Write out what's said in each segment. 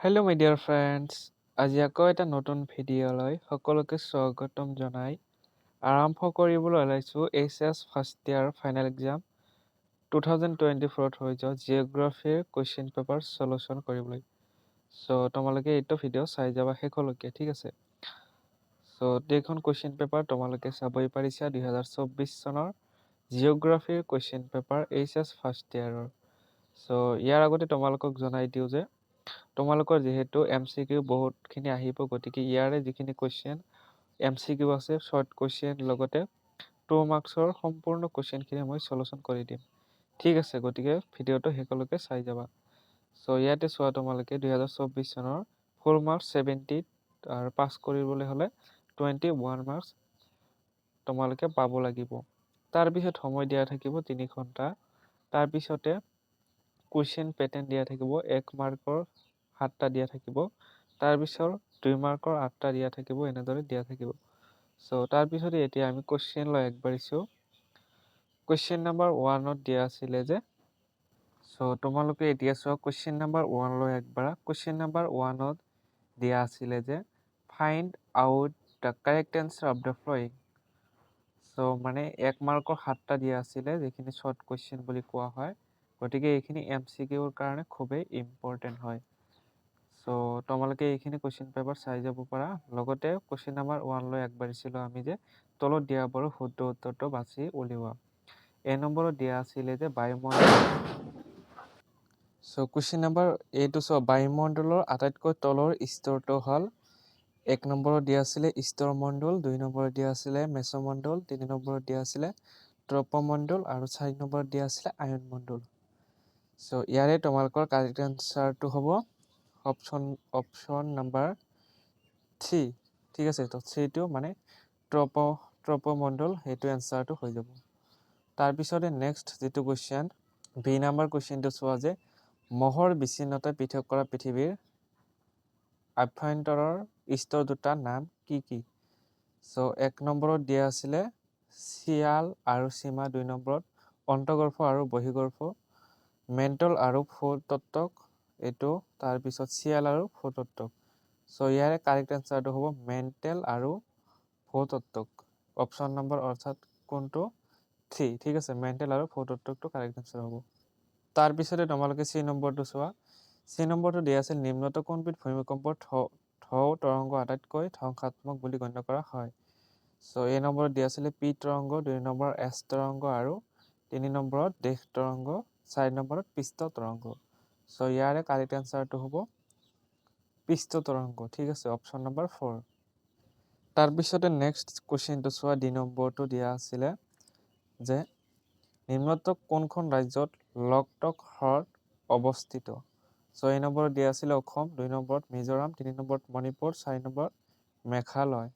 Hello' মাই dear friends, আজি আকৌ এটা নতুন ভিডিঅ'লৈ সকলোকে স্বাগতম জনাই আৰম্ভ কৰিবলৈ ওলাইছোঁ HS first year final exam 2024ত হৈ যোৱা জিঅ'গ্ৰাফীৰ কুৱেশ্যন পেপাৰ চলুশ্যন কৰিবলৈ। তোমালোকে এইটো ভিডিঅ' চাই যাবা শেষলৈকে, ঠিক আছে। এইখন কুৱেশ্যন পেপাৰ তোমালোকে চাবই পাৰিছা 2024 চনৰ জিঅ'গ্ৰাফীৰ কুৱেশ্যন পেপাৰ HS ফাৰ্ষ্ট ইয়াৰৰ। ইয়াৰ আগতে তোমালোকক জনাই দিওঁ যে তোমালোকৰ যিহেতু MCQ বহুতখিনি আহিব, গতিকে ইয়াৰে যিখিনি কুৱেশ্যন MCQ আছে শৰ্ট কুৱেশ্যন লগতে 2 মাৰ্কছৰ সম্পূৰ্ণ কুৱেশ্যনখিনি মই চলুশ্যন কৰি দিম, ঠিক আছে। গতিকে ভিডিঅ'টো শেষলৈকে চাই যাবা। ইয়াতে চোৱা, তোমালোকে 2024 চনৰ ফুল মাৰ্কছ 70 আৰু পাছ কৰিবলৈ হ'লে 21 মাৰ্কছ তোমালোকে পাব লাগিব। তাৰপিছত সময় দিয়া থাকিব 3 ঘণ্টা। তাৰপিছতে কুৱেশ্যন পেটাৰ্ণ দিয়া থাকিব 1 মাৰ্কৰ 7টা দিয়া থাকিব, তাৰপিছত 2 মাৰ্কৰ 8টা দিয়া থাকিব, এনেদৰে দিয়া থাকিব। তাৰপিছতে এতিয়া আমি কুৱেশ্যন লৈ আগবাঢ়িছোঁ। কুৱেশ্যন নাম্বাৰ 1ত দিয়া আছিলে যে তোমালোকে এতিয়া চোৱা, কুৱেশ্যন নাম্বাৰ 1 লৈ আগবাঢ়া। কুৱেশ্যন নাম্বাৰ 1ত দিয়া আছিলে যে find out the correct answer of the following. মানে 1 মাৰ্কৰ 7টা দিয়া আছিলে, যিখিনি শৰ্ট কুৱেশ্যন বুলি কোৱা হয়। গতিকে এইখিনি MCQৰ কাৰণে খুবেই ইম্পৰ্টেণ্ট হয়। তোমালোকে এইখিনি কুৱেশ্যন পেপাৰ চাই যাব পাৰা। লগতে কুৱেশ্যন নাম্বাৰ 1 লৈ আগবাঢ়িছিলোঁ আমি যে তলত দিয়াবোৰৰ শুদ্ধ উত্তৰটো বাছি উলিওৱা। এ নম্বৰত দিয়া আছিলে যে বায়ুমণ্ডল। কুৱেশ্যন নাম্বাৰ এইটো চোৱা, বায়ুমণ্ডলৰ আটাইতকৈ তলৰ স্তৰটো হ'ল 1 নম্বৰত দিয়া আছিলে স্তৰমণ্ডল, 2 নম্বৰত দিয়া আছিলে মেছমণ্ডল, 3 নম্বৰত দিয়া আছিলে ট্ৰপমণ্ডল আৰু 4 নম্বৰত দিয়া আছিলে আয়নমণ্ডল। ইয়াৰে তোমালোকৰ কাৰেক্ট এনচাৰটো হ'ব অপশ্যন নাম্বাৰ 3, ঠিক আছে। 3টো মানে ট্ৰপমণ্ডল, সেইটো এনচাৰটো হৈ যাব। তাৰপিছতে নেক্সট যিটো কুৱেশ্যন, বি নাম্বাৰ কুৱেশ্যনটো চোৱা যে মহৰ বিচ্ছিন্নতাই পৃথক কৰা পৃথিৱীৰ আভ্যন্তৰৰ স্তৰ দুটা নাম কি কি? 1 নম্বৰত দিয়া আছিলে শিয়াল আৰু সীমা, 2 নম্বৰত অন্তৰ্গৰ্ভ আৰু বহিৰ্গৰ্ভ, মেণ্টল আৰু ভূতত্ত্বক এইটো, তাৰপিছত শিয়াল আৰু ভূতত্ত্বক। ইয়াৰে কাৰেক্ট এনচাৰটো হ'ব মেণ্টেল আৰু ভূতত্ত্বক। অপশ্যন নম্বৰ অৰ্থাৎ কোনটো 3, ঠিক আছে। মেণ্টেল আৰু ভূতত্ত্বকটো কাৰেক্ট এনচাৰ হ'ব। তাৰপিছতে তোমালোকে C নম্বৰটো চোৱা। C নম্বৰটো দিয়া আছিল নিম্নত কোনবিধ ভূমিকম্পৰ ঢৌ তৰংগ আটাইতকৈ ধ্বংসাত্মক বুলি গণ্য কৰা হয়? এ নম্বৰত দিয়া আছিলে P তৰংগ, 2 নম্বৰত S তৰংগ আৰু 3 নম্বৰত দেশ তৰংগ, 4 নম্বৰত পৃষ্ঠ তৰংগ। ইয়াৰে কাৰেক্ট এনচাৰটো হ'ব পৃষ্ঠ তৰংগ, ঠিক আছে। Option number 4। তাৰপিছতে নেক্সট কুৱেশ্যনটো চোৱা, D নম্বৰটো দিয়া আছিলে যে নিম্নত কোনখন ৰাজ্যত লকটক হ্ৰদ অৱস্থিত? এ নম্বৰত দিয়া আছিলে অসম, 2 নম্বৰত মিজোৰাম, 3 নম্বৰত মণিপুৰ, 4 নম্বৰত মেঘালয়।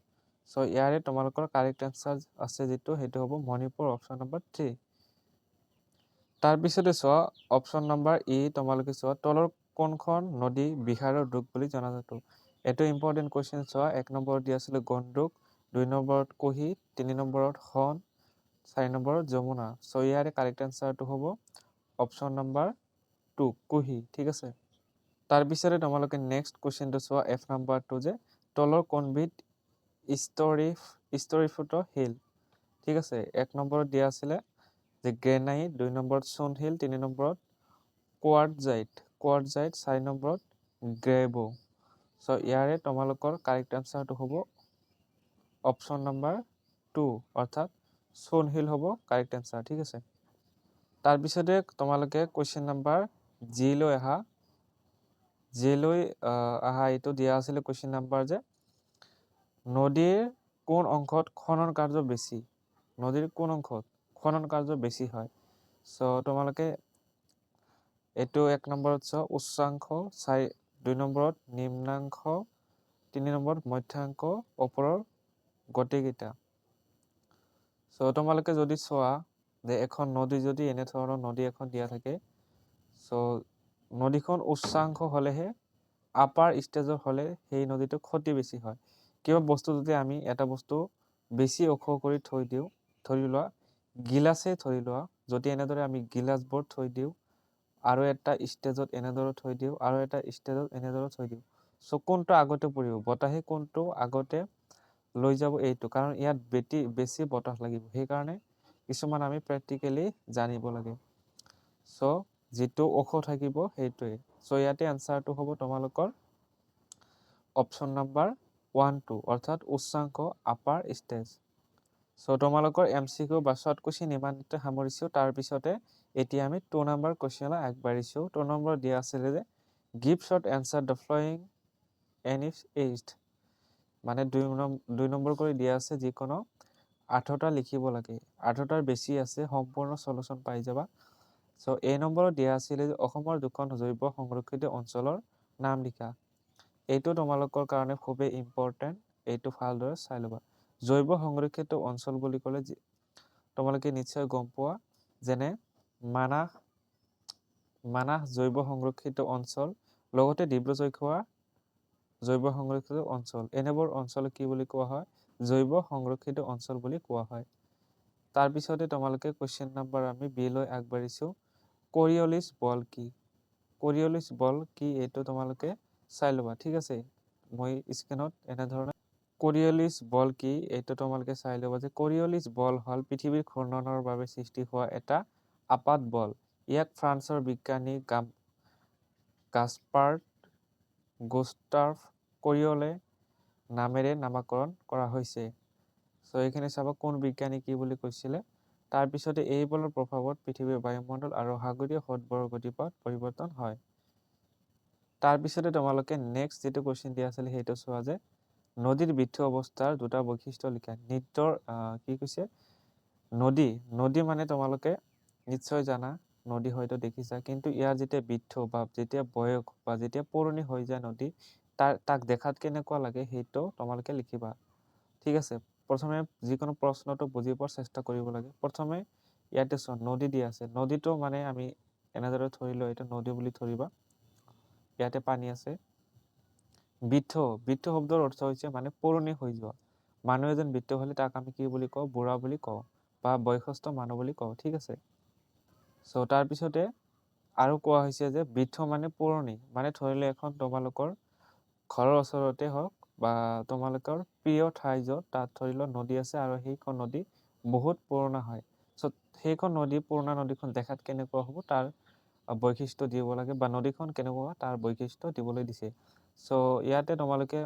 ইয়াৰে তোমালোকৰ কাৰেক্ট এনচাৰ আছে যিটো, সেইটো হ'ব মণিপুৰ, অপশ্যন নম্বৰ 3। তাৰপিছতে চোৱা অপশ্যন নম্বৰ ই, তোমালোকে চোৱা তলৰ কোনখন নদী বিহাৰৰ ৰোগ বুলি জনাজাত? এইটো ইম্পৰ্টেণ্ট কুৱেশ্যন। চোৱা 1 নম্বৰত দিয়া আছিলে গণ্ডক, 2 নম্বৰত কোহি, 3 নম্বৰত সোণ, 4 নম্বৰত যমুনা। ইয়াৰে কাৰেক্ট এনচাৰটো হ'ব অপশ্যন নম্বৰ 2 কোহি, ঠিক আছে। তাৰপিছতে তোমালোকে নেক্সট কুৱেশ্যনটো চোৱা, F নম্বৰটো যে তলৰ কোনবিধ স্তৰীভূত শিল, ঠিক আছে। 1 নম্বৰত দিয়া আছিলে যে গ্ৰেনাইট, 2 নম্বৰত চূণশিল, 3 নম্বৰত কোৱাৰ্টজাইট, 4 নম্বৰত গ্ৰেবো। ইয়াৰে তোমালোকৰ কাৰেক্ট এনচাৰটো হ'ব অপশ্যন নম্বৰ 2, অৰ্থাৎ চূণশিল হ'ব কাৰেক্ট এনচাৰ, ঠিক আছে। তাৰপিছতে তোমালোকে কুৱেশ্যন নম্বৰ জি লৈ আহা। এইটো দিয়া আছিলে কুৱেশ্যন নম্বৰ যে নদীৰ কোন অংশত খনন কাৰ্য বেছি? নদীৰ কোন অংশত খনন কাৰ্য বেছি হয়? তোমালোকে এইটো 1 নম্বৰত চোৱা উচ্চাংশ, 2 নম্বৰত নিম্নাংশ, 3 নম্বৰত মধ্যাংশ, ওপৰৰ গতিকেইটা। তোমালোকে যদি চোৱা যে এখন নদী, যদি এনেধৰণৰ নদী এখন দিয়া থাকে, নদীখন উচ্চাংশ হ'লেহে, আপাৰ ষ্টেজৰ হ'লে সেই নদীটো ক্ষতি বেছি হয়। কিবা বস্তু যদি আমি এটা বস্তু বেছি ওখ কৰি থৈ দিওঁ, ধৰি লোৱা গিলাচে ধৰি লোৱা, যদি এনেদৰে আমি গিলাচবোৰ থৈ দিওঁ আৰু এটা ষ্টেজত এনেদৰে থৈ দিওঁ আৰু এটা ষ্টেজত এনেদৰে থৈ দিওঁ। চ' কোনটো আগতে পৰিব, বতাহে কোনটো আগতে লৈ যাব এইটো, কাৰণ ইয়াত বেছি বতাহ লাগিব, সেইকাৰণে কিছুমান আমি প্ৰেক্টিকেলি জানিব লাগে। চ' যিটো ওখ থাকিব সেইটোৱে। চ' ইয়াতে এনচাৰটো হ'ব তোমালোকৰ অপশ্যন নাম্বাৰ 1 2, অৰ্থাৎ উচ্চাংক আপাৰ ষ্টেজ। চ' তোমালোকৰ MCQ বা শ্বৰ্ট কুৱেশ্যন ইমানতে সামৰিছোঁ। তাৰপিছতে এতিয়া আমি 2 নম্বৰ কুৱেশ্যনলৈ আগবাঢ়িছোঁ। 2 নম্বৰ দিয়া আছিলে যে give short answer the following N if aged, মানে 2 নম্বৰ কৰি দিয়া আছে, যিকোনো 8টা লিখিব লাগে। 8টাৰ বেছি আছে, সম্পূৰ্ণ চলুচন পাই যাবা। চ' এই নম্বৰত দিয়া আছিলে যে অসমৰ 2খন জৈৱ সংৰক্ষিত অঞ্চলৰ নাম লিখা। এইটো তোমালোকৰ কাৰণে খুবেই ইম্পৰ্টেণ্ট, এইটো ভালদৰে চাই ল'বা। জৈৱ সংৰক্ষিত অঞ্চল বুলি ক'লে তোমালোকে নিশ্চয় গম পোৱা, যেনে মানাহ জৈৱ সংৰক্ষিত অঞ্চল, লগতে ডিব্ৰু-চৈখোৱা জৈৱ সংৰক্ষিত অঞ্চল। এনেবোৰ অঞ্চল কি বুলি কোৱা হয়? জৈৱ সংৰক্ষিত অঞ্চল বুলি কোৱা হয়। তাৰপিছতে তোমালোকে কুৱেশ্যন নম্বৰ আমি বি লৈ আগবাঢ়িছোঁ। কৰিয়লিছ বল কি? কৰিয়লিছ বল কি এইটো তোমালোকে চাই ল'বা, ঠিক আছে। মই স্ক্ৰীনত এনেধৰণে কৰিয়লিছ বল কি এইটো তোমালোকে চাই ল'বা যে কৰিয়লিছ বল হ'ল পৃথিৱীৰ ঘূৰ্ণনৰ বাবে সৃষ্টি হোৱা এটা আপাত বল। ইয়াক ফ্ৰান্সৰ বিজ্ঞানী গাস্পাৰ গুস্তাভ কৰিয়লে নামেৰে নামকৰণ কৰা হৈছে। চ' এইখিনি চাব কোন বিজ্ঞানী কি বুলি কৈছিলে। তাৰপিছতে এই বলৰ প্ৰভাৱত পৃথিৱীৰ বায়ুমণ্ডল আৰু সাগৰীয় হ্ৰদবোৰৰ গতিপথ পৰিৱৰ্তন হয়। তাৰপিছতে তোমালোকে নেক্সট যিটো কুৱেশ্যন দিয়া আছিলে সেইটো চোৱা যে নদীৰ বৃদ্ধ অৱস্থাৰ 2টা বৈশিষ্ট্য লিখা। নৃত্যৰ কি কৈছে, নদী মানে তোমালোকে নিশ্চয় জানা, নদী হয়তো দেখিছা, কিন্তু ইয়াৰ যেতিয়া বৃদ্ধ বা যেতিয়া বয়স বা যেতিয়া পুৰণি হৈ যায় নদী, তাক দেখাত কেনেকুৱা লাগে সেইটো তোমালোকে লিখিবা, ঠিক আছে। প্ৰথমে যিকোনো প্ৰশ্নটো বুজি পোৱাৰ চেষ্টা কৰিব লাগে। প্ৰথমে ইয়াতে চোৱা নদী দিয়া আছে, নদীটো মানে আমি এনেদৰে ধৰিলোঁ, এইটো নদী বুলি ধৰিবা, ইয়াতে পানী আছে। বৃদ্ধ শব্দৰ অৰ্থ হৈছে মানে পুৰণি হৈ যোৱা। মানুহ এজন বৃদ্ধ হ'লে তাক আমি কি বুলি কওঁ? বুঢ়া বুলি কওঁ বা বয়সস্থ মানুহ বুলি কওঁ, ঠিক আছে। চ' তাৰপিছতে আৰু কোৱা হৈছে যে বৃদ্ধ মানে পুৰণি, মানে ধৰিলে এখন তোমালোকৰ ঘৰৰ ওচৰতে হওক বা তোমালোকৰ প্ৰিয় ঠাই য'ত, তাত ধৰি লওক নদী আছে আৰু সেইখন নদী বহুত পুৰণা হয়। চ' সেইখন নদী, পুৰণা নদীখন দেখাত কেনেকুৱা হ'ব তাৰ বৈশিষ্ট্য দিব লাগে, বা নদীখন কেনেকুৱা তাৰ বৈশিষ্ট্য দিবলৈ দিছে। চ' ইয়াতে তোমালোকে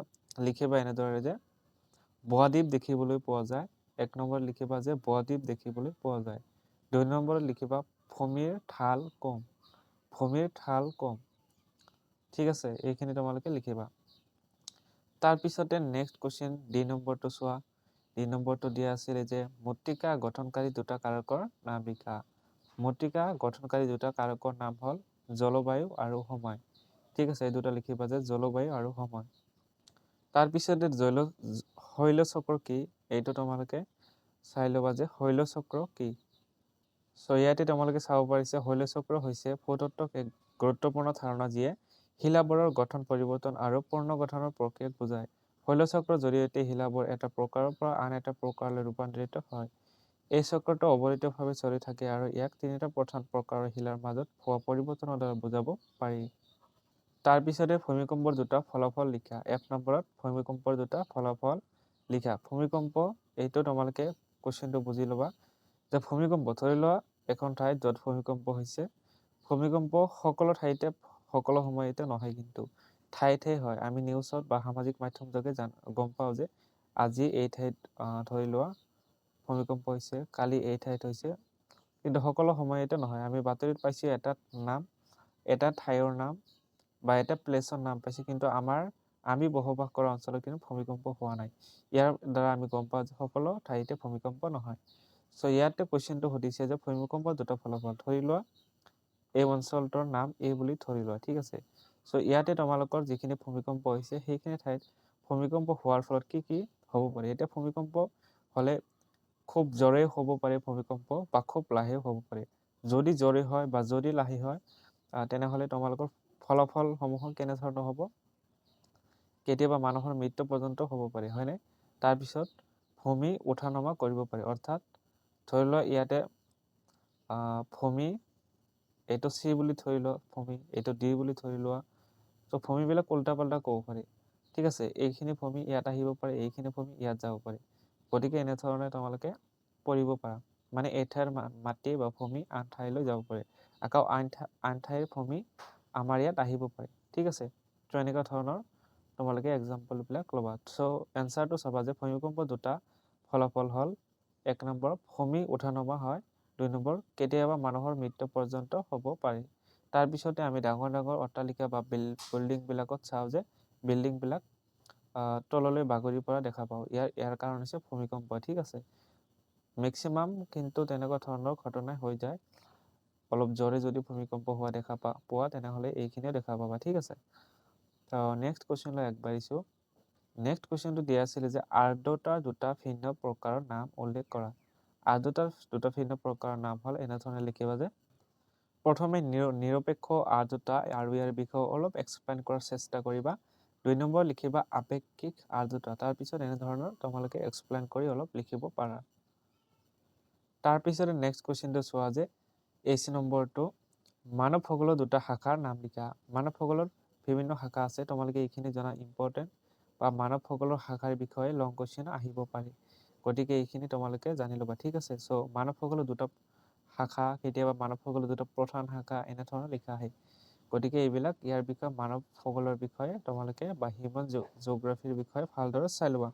লিখিবা এনেদৰে যে বহাদ্বীপ দেখিবলৈ পোৱা যায়। 1 নম্বৰত লিখিবা যে বহাদ্বীপ দেখিবলৈ পোৱা যায়। 2 নম্বৰত লিখিবা ভূমিৰ ঢাল কম, ঠিক আছে। এইখিনি তোমালোকে লিখিবা। তাৰপিছতে নেক্সট কুৱেশ্যন ডি নম্বৰটো চোৱা। ডি নম্বৰটো দিয়া আছিলে যে মৃত্তিকা গঠনকাৰী 2টা কাৰকৰ নাম লিখা। মৃত্তিকা গঠনকাৰী 2টা কাৰকৰ নাম হ'ল জলবায়ু আৰু সময়, ঠিক আছে। এই 2টা লিখিবা যে জলবায়ু আৰু সময়। তাৰপিছতে শৈলচক্ৰ কি, এইটো তোমালোকে চাই ল'বা যে শৈলচক্ৰ কি। চ' ইয়াতে তোমালোকে চাব পাৰিছে শৈলচক্ৰ হৈছে ভূতত্ত্বক এক গুৰুত্বপূৰ্ণ ধাৰণা, যিয়ে শিলাবোৰৰ গঠন পৰিৱৰ্তন আৰু পুনৰ্গঠনৰ প্ৰক্ৰিয়াক বুজায়। শৈলচক্ৰৰ জৰিয়তে শিলাবোৰ এটা প্ৰকাৰৰ পৰা আন এটা প্ৰকাৰলৈ ৰূপান্তৰিত হয়। এই চক্ৰটো অৱৰিতভাৱে চলি থাকে আৰু ইয়াক 3টা প্ৰধান প্ৰকাৰৰ শিলাৰ মাজত হোৱা পৰিৱৰ্তনৰ দ্বাৰা বুজাব পাৰি। তাৰপিছতে ভূমিকম্পৰ 2টা ফলাফল লিখা। 1 নম্বৰত ভূমিকম্পৰ 2টা ফলাফল লিখা। ভূমিকম্প, এইটো তোমালোকে কুৱেশ্যনটো বুজি ল'বা যে ভূমিকম্প ধৰি লোৱা এখন ঠাইত য'ত ভূমিকম্প হৈছে, ভূমিকম্প সকলো ঠাইতে সকলো সময়তে নহয়, কিন্তু ঠাইতে হয়। আমি নিউজত বা সামাজিক মাধ্যম যোগে গম পাওঁ যে আজি এই ঠাইত ধৰি লোৱা ভূমিকম্প হৈছে, কালি এই ঠাইত হৈছে, কিন্তু সকলো সময়তে নহয়। আমি বাতৰিত পাইছোঁ এটা ঠাইৰ নাম বা এটা প্লেচৰ নাম পাইছোঁ, কিন্তু আমি বসবাস কৰা অঞ্চলত কিন্তু ভূমিকম্প হোৱা নাই। ইয়াৰ দ্বাৰা আমি গম পাওঁ যে সকলো ঠাইতে ভূমিকম্প নহয়। চ' ইয়াতে কুৱেশ্যনটো সুধিছে যে ভূমিকম্পৰ 2টা ফলাফল, ধৰি লোৱা এই অঞ্চলটোৰ নাম এই বুলি ধৰি লোৱা, ঠিক আছে। চ' ইয়াতে তোমালোকৰ যিখিনি ভূমিকম্প হৈছে সেইখিনি ঠাইত ভূমিকম্প হোৱাৰ ফলত কি কি হ'ব পাৰে। এতিয়া ভূমিকম্প হ'লে খুব জোৰে হ'ব পাৰে ভূমিকম্প, বা খুব লাহেও হ'ব পাৰে। যদি জোৰে হয় বা যদি লাহে হয়, তেনেহ'লে তোমালোকৰ ফলাফলসমূহ কেনেধৰণৰ হ'ব, কেতিয়াবা মানুহৰ মৃত্যু পৰ্যন্ত হ'ব পাৰে, হয়নে। তাৰপিছত ভূমি উঠা নমা কৰিব পাৰে, অৰ্থাৎ ধৰি লোৱা ইয়াতে ভূমি এইটো চি বুলি ধৰি লোৱা ভূমি, এইটো ডি বুলি ধৰি লোৱা। ত' ভূমিবিলাক উল্টা পাল্টা ক'ব পাৰি, ঠিক আছে। এইখিনি ভূমি ইয়াত আহিব পাৰে, এইখিনি ভূমি ইয়াত যাব পাৰে। গতিকে এনেধৰণে তোমালোকে পঢ়িব পাৰা, মানে এই ঠাইৰ মাটি বা ভূমি আন ঠাইলৈ যাব পাৰে, আকৌ আন ঠাইৰ ভূমি আমাৰ ইয়াত আহিব পাৰে, ঠিক আছে। ত' এনেকুৱা ধৰণৰ তোমালোকে এক্সাম্পলবিলাক ল'বা। চ' এনচাৰটো চাবা যে ভূমিকম্প দুটা ফলাফল হ'ল, 1 নম্বৰ ভূমি উঠা-নমা হয়, 2 নম্বৰ কেতিয়াবা মানুহৰ মৃত্যু পৰ্যন্ত হ'ব পাৰে। তাৰপিছতে আমি ডাঙৰ ডাঙৰ অট্টালিকা বা বিল্ডিংবিলাকত চাওঁ যে বিল্ডিংবিলাক তললৈ বাগৰি পৰা দেখা পাওঁ। ইয়াৰ কাৰণ হৈছে ভূমিকম্প, ঠিক আছে। মেক্সিমাম কিন্তু তেনেকুৱা ধৰণৰ ঘটনা হৈ যায়। অলপ জোৰে যদি ভূমিকম্প হোৱা দেখা পোৱা, তেনেহ'লে এইখিনিও দেখা পাবা, ঠিক আছে। নেক্সট কুৱেশ্যনলৈ আগবাঢ়িছোঁ। নেক্সট কুৱেশ্যনটো দিয়া আছিলে যে আৰ্দ্ৰতাৰ দুটা ভিন্ন প্ৰকাৰৰ নাম উল্লেখ কৰা। আৰ্দ্ৰতাৰ দুটা ভিন্ন প্ৰকাৰৰ নাম হ'ল, এনেধৰণে লিখিবা যে প্ৰথমে নিৰপেক্ষ আৰ্দ্ৰতা আৰু ইয়াৰ বিষয়ে অলপ এক্সপ্লেইন কৰাৰ চেষ্টা কৰিবা। 2 নম্বৰ লিখিবা আপেক্ষিক আৰ্দ্ৰতা। তাৰপিছত এনেধৰণৰ তোমালোকে এক্সপ্লেইন কৰি অলপ লিখিব পাৰা। তাৰপিছতে নেক্সট কুৱেশ্যনটো চোৱা যে AC নম্বৰটো মানৱ ভূগোলৰ দুটা শাখাৰ নাম লিখা। মানৱ ভূগোলৰ বিভিন্ন শাখা আছে, তোমালোকে এইখিনি জনা ইম্পৰ্টেণ্ট, বা মানৱ ভূগোলৰ শাখাৰ বিষয়ে লং কুৱেশ্যন আহিব পাৰে। গতিকে এইখিনি তোমালোকে জানি ল'বা, ঠিক আছে। চ' মানৱ ভূগোলৰ দুটা শাখা, কেতিয়াবা মানৱ ভূগোলৰ দুটা প্ৰধান শাখা, এনেধৰণৰ লিখা আহে। গতিকে এইবিলাক ইয়াৰ বিষয়ে মানৱ ভূগোলৰ বিষয়ে তোমালোকে বা হিউমেন জিঅ'গ্ৰাফীৰ বিষয়ে ভালদৰে চাই ল'বা।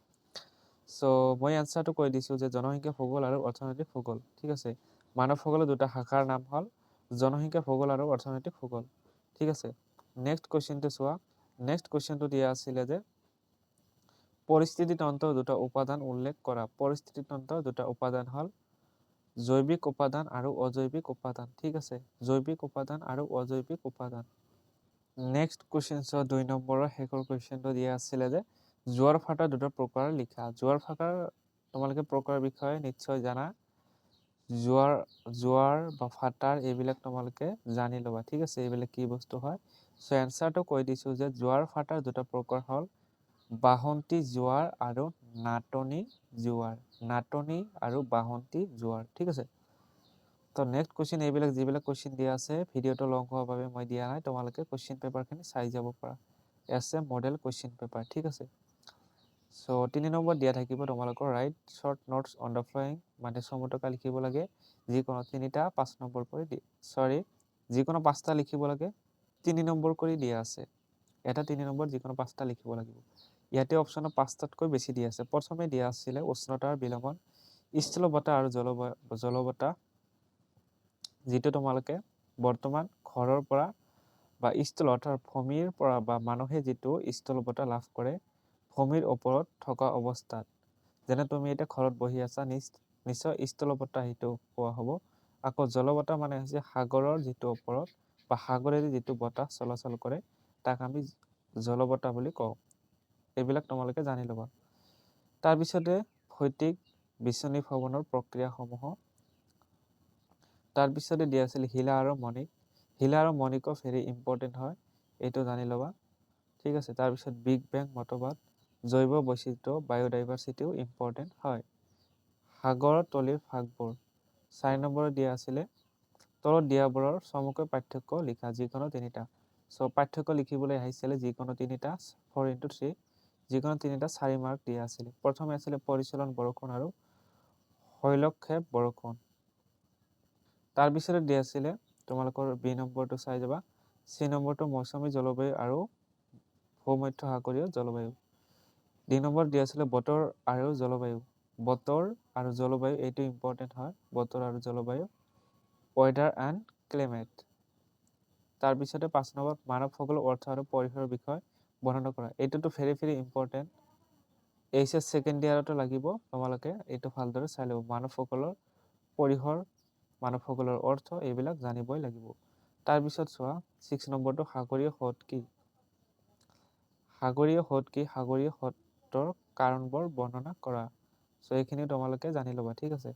চ' মই এনচাৰটো কৈ দিছোঁ যে জনসংখ্যা ভূগোল আৰু অৰ্থনৈতিক ভূগোল, ঠিক আছে। মানৱ ভূগোলৰ দুটা শাখাৰ নাম হ'ল জনসংখ্যা ভূগোল আৰু অৰ্থনৈতিক ভূগোল, ঠিক আছে। নেক্সট কুৱেশ্যনটো চোৱা। নেক্সট কুৱেশ্যনটো দিয়া আছিলে যে পৰিস্থিতি তন্ত্ৰৰ দুটা উপাদান উল্লেখ কৰা। পৰিস্থিতি তন্ত্ৰৰ দুটা উপাদান হ'ল জৈৱিক উপাদান আৰু অজৈৱিক উপাদান, ঠিক আছে। জৈৱিক উপাদান আৰু অজৈৱিক উপাদান। নেক্সট কুৱেশ্যন চোৱা, 2 নম্বৰৰ শেষৰ কুৱেশ্যনটো দিয়া আছিলে যে জোৱাৰ ভাটাৰ দুটা প্ৰকাৰ লিখা। জোৱাৰ ভাটাৰ তোমালোকে প্ৰকাৰৰ বিষয়ে নিশ্চয় জানা। জোৱাৰ বা ভাটাৰ এইবিলাক তোমালোকে জানি ল'বা, ঠিক আছে। এইবিলাক কি বস্তু হয়। চ' এনচাৰটো কৈ দিছোঁ যে জোৱাৰ ভাটাৰ দুটা প্ৰকাৰ হ'ল বাহন্তী জোৱাৰ আৰু নাটনি জোৱাৰ। নাটনি আৰু বাহন্তী জোৱাৰ, ঠিক আছে। তো নেক্সট কুৱেশ্যন, এইবিলাক যিবিলাক কুৱেশ্যন দিয়া আছে ভিডিঅ'টো লং হোৱাৰ বাবে মই দিয়া নাই, তোমালোকে কুৱেশ্যন পেপাৰখিনি চাই যাব পাৰা। এছ এ মডেল কুৱেশ্যন পেপাৰ, ঠিক আছে। চ' 3 নম্বৰ দিয়া থাকিব তোমালোকৰ right short notes on the following, মানে চমুটকা লিখিব লাগে। যিকোনো 3টা 5 নম্বৰ কৰি যিকোনো 5টা লিখিব লাগে, 3 নম্বৰ কৰি দিয়া আছে। এটা 3 নম্বৰ যিকোনো 5টা লিখিব লাগিব। ইয়াতে অপশ্যনত 5টাতকৈ বেছি দিয়া আছে। প্ৰথমে দিয়া আছিলে উষ্ণতাৰ বিলোমন, স্থূল বতাহ আৰু জলবতাহ, যিটো তোমালোকে বৰ্তমান ঘৰৰ পৰা বা স্থূল অৰ্থাৎ ভূমিৰ পৰা বা মানুহে যিটো স্থূল বতাহ লাভ কৰে ভূমিৰ ওপৰত থকা অৱস্থাত, যেনে তুমি এতিয়া ঘৰত বহি আছা, নিশ্চয় স্থূল বতাহ সেইটো পোৱা হ'ব। আকৌ জলবতাহ মানে হৈছে সাগৰৰ যিটো ওপৰত বা সাগৰেৰে যিটো বতাহ চলাচল কৰে, তাক আমি জলবতাহ বুলি কওঁ। এইবিলাক তোমালোকে জানি ল'বা। তাৰপিছতে ভৌতিক বিচনী ভ্ৰমণৰ প্ৰক্ৰিয়াসমূহ, তাৰপিছতে দিয়া আছিল শিলা আৰু মণিক। শিলা আৰু মণিকো ভেৰি ইম্পৰ্টেণ্ট হয়, এইটো জানি ল'বা, ঠিক আছে। তাৰপিছত বিগ বেং মতবাদ, জৈৱ বৈচিত্ৰ্য, বায়'ডাইভাৰ্চিটিও ইম্পৰ্টেণ্ট হয়। সাগৰৰ তলিৰ ভাগবোৰ 4 নম্বৰত দিয়া আছিলে তলত দিয়াবোৰৰ চমুকৈ পাৰ্থক্য লিখা, যিকোনো 3টা। চ' পাৰ্থক্য লিখিবলৈ আহিছিলে যিকোনো 3টা 4x3, যিকোনো 3টা 4 মাৰ্ক দিয়া আছিলে। প্ৰথমে আছিলে পৰিচলন বৰষুণ আৰু শৈলক্ষেপ বৰষুণ। তাৰপিছতে দিয়া আছিলে তোমালোকৰ বি নম্বৰটো চাই যাবা, চি নম্বৰটো মৌচুমী জলবায়ু আৰু ভূমধ্যসাগৰীয় জলবায়ু। ডি নম্বৰ দিয়া আছিলে বতৰ আৰু জলবায়ু। বতৰ আৰু জলবায়ু এইটো ইম্পৰ্টেণ্ট হয়, বতৰ আৰু জলবায়ু, ৱেডাৰ এণ্ড ক্লাইমেট। তাৰপিছতে 5 নম্বৰ মানৱ ভূগোলৰ অৰ্থ আৰু পৰিসৰৰ বিষয়ে বৰ্ণনা কৰা। এইটোতো ভেৰি ইম্পৰ্টেণ্ট, HS ছেকেণ্ড ইয়াৰতো লাগিব, তোমালোকে এইটো ভালদৰে চাই ল'ব। মানৱ ভূগোলৰ পৰিসৰ, মানৱ ভূগোলৰ অৰ্থ, এইবিলাক জানিবই লাগিব। তাৰপিছত চোৱা 6 নম্বৰটো সাগৰীয় হ্ৰদ কি। সাগৰীয় হ্ৰদ কি, সাগৰীয় হ্ৰদৰ কাৰণবোৰ বৰ্ণনা কৰা। চ' এইখিনি তোমালোকে জানি ল'বা, ঠিক আছে।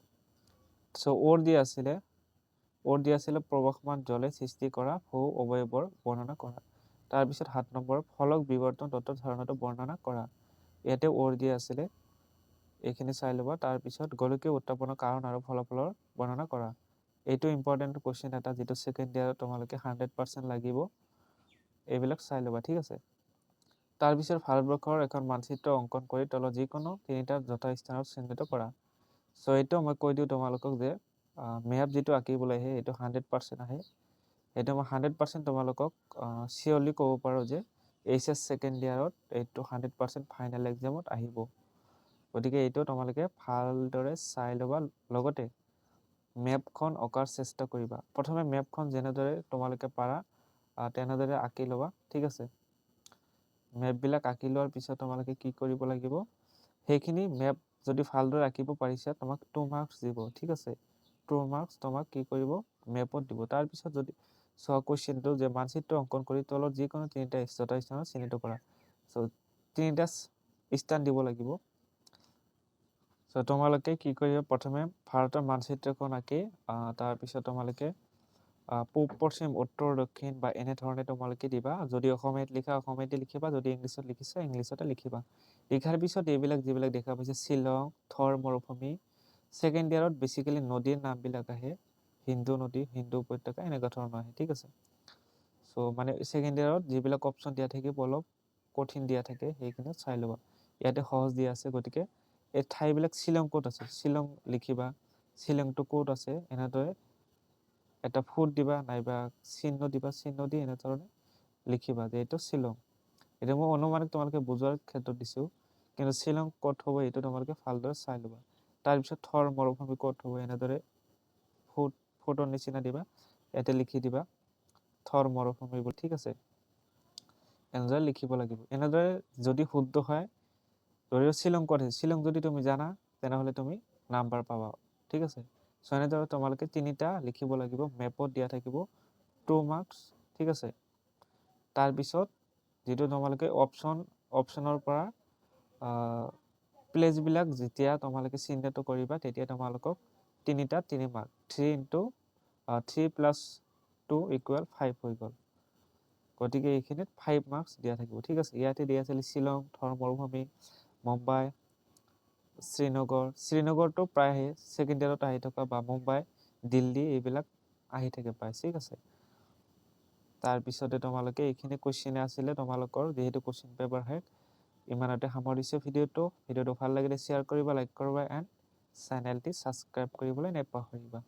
চ' অ'ৰ দিয়া আছিলে প্ৰৱাহমান জলে সৃষ্টি কৰা ভূ অৱয়বৰ বৰ্ণনা কৰা। তাৰপিছত 7 নম্বৰ ফলক বিৱৰ্তন তত্ত্বৰ ধাৰণাটো বৰ্ণনা কৰা। ইয়াতে অ'ৰ দিয়া আছিলে, এইখিনি চাই ল'বা। তাৰপিছত গোলকীয় উত্তাপনৰ কাৰণ আৰু ফলাফলৰ বৰ্ণনা কৰা। এইটো ইম্পৰ্টেণ্ট কুৱেশ্যন এটা যিটো ছেকেণ্ড ইয়াৰত তোমালোকে 100% লাগিব, এইবিলাক চাই ল'বা, ঠিক আছে। তাৰপিছত ভাৰতবৰ্ষৰ এখন মানচিত্ৰ অংকন কৰি তলত যিকোনো তিনিটা যথাস্থানত চিহ্নিত কৰা। চ' এইটো মই কৈ দিওঁ তোমালোকক যে মেপ যিটো আঁকিবলৈ আহে সেইটো 100% আহে। সেইটো মই 100% তোমালোকক চিয়ৰলি ক'ব পাৰোঁ যে HS ছেকেণ্ড ইয়াৰত এইটো 100% ফাইনেল এক্সামত আহিব। গতিকে এইটো তোমালোকে ভালদৰে চাই ল'বা, লগতে মেপখন অঁকাৰ চেষ্টা কৰিবা। প্ৰথমে মেপখন যেনেদৰে তোমালোকে পাৰা তেনেদৰে আঁকি ল'বা, ঠিক আছে। মেপবিলাক আঁকি লোৱাৰ পিছত তোমালোকে কি কৰিব লাগিব, সেইখিনি মেপ যদি ভালদৰে আঁকিব পাৰিছা তোমাক 2 মাৰ্কছ দিব, ঠিক আছে। 2 মাৰ্কছ তোমাক কি কৰিব, মেপত দিব। তাৰপিছত যদি চোৱা কুৱেশ্যনটো যে মানচিত্ৰ অংকন কৰি তলত যিকোনো তিনিটা যথাস্থানত চিহ্নিত কৰা। চ' তিনিটা স্থান দিব লাগিব। চ' তোমালোকে কি কৰিবা, প্ৰথমে ভাৰতৰ মানচিত্ৰখন আঁকি তাৰপিছত তোমালোকে পূব পশ্চিম উত্তৰ দক্ষিণ বা এনেধৰণে তোমালোকে দিবা। যদি অসমীয়াত লিখা অসমীয়াতে লিখিবা, যদি ইংলিছত লিখিছা ইংলিছতে লিখিবা। লিখাৰ পিছত এইবিলাক যিবিলাক দেখা পাইছে শ্বিলং, থৰ মৰুভূমি, ছেকেণ্ড ইয়াৰত বেছিকেলি নদীৰ নামবিলাক আহে, সিন্ধু নদী, সিন্ধু উপত্যকা, এনেকুৱা ধৰণৰ আহে, ঠিক আছে। চ' মানে ছেকেণ্ড ইয়াৰত যিবিলাক অপশ্যন দিয়া থাকিব অলপ কঠিন দিয়া থাকে সেইখিনি চাই ল'বা। ইয়াতে সহজ দিয়া আছে, গতিকে এই ঠাইবিলাক শ্বিলং ক'ত আছে শ্বিলং লিখিবা, শ্বিলংটো ক'ত আছে এনেদৰে এটা ফুট দিবা, নাইবা চিহ্ন দিবা, চিহ্ন দি এনেধৰণে লিখিবা যে এইটো শ্বিলং। এইটো মই অনুমানিক তোমালোকে বুজোৱাৰ ক্ষেত্ৰত দিছোঁ, কিন্তু শ্বিলং ক'ত হ'ব এইটো তোমালোকে ভালদৰে চাই ল'বা। তাৰপিছত থৰ মৰুভূমি ক'ত হ'ব এনেদৰে ফুটৰ নিচিনা দিবা, ইয়াতে লিখি দিবা থৰ মৰুভূমি, ঠিক আছে। এনেদৰে লিখিব লাগিব। এনেদৰে যদি শুদ্ধ হয়, ধৰি লওক শ্বিলং ক'ত আছে, শ্বিলং যদি তুমি জানা তেনেহ'লে তুমি নাম্বাৰ পাবা, ঠিক আছে। চ' এনেদৰে তোমালোকে তিনিটা লিখিব লাগিব, মেপত দিয়া থাকিব 2 মাৰ্কছ, ঠিক আছে। তাৰপিছত যিটো তোমালোকে অপশ্যনৰ পৰা প্লেচবিলাক যেতিয়া তোমালোকে চিহ্নিত কৰিবা তেতিয়া তোমালোকক 3 মাৰ্ক, 3 + 2 = 5 হৈ গ'ল। গতিকে এইখিনিত 5 মাৰ্কছ দিয়া থাকিব, ঠিক আছে। ইয়াতে দিয়া আছিল শ্বিলং, থৰ মৰুভূমি, মুম্বাই, শ্ৰীনগৰটো প্ৰায় আহে ছেকেণ্ড ইয়াৰত আহি থকা, বা মুম্বাই, দিল্লী এইবিলাক আহি থাকে প্ৰায়, ঠিক আছে। তাৰপিছতে তোমালোকে এইখিনি কুৱেশ্যনে আছিলে তোমালোকৰ, যিহেতু কুৱেশ্যন পেপাৰ শেষ। ইমানতে সামৰিছোঁ ভিডিঅ'টো ভাল লাগিলে শ্বেয়াৰ কৰিবা, লাইক কৰিবা, এণ্ড চেনেলটি ছাবস্ক্ৰাইব কৰিবলৈ নাপাহৰিবা।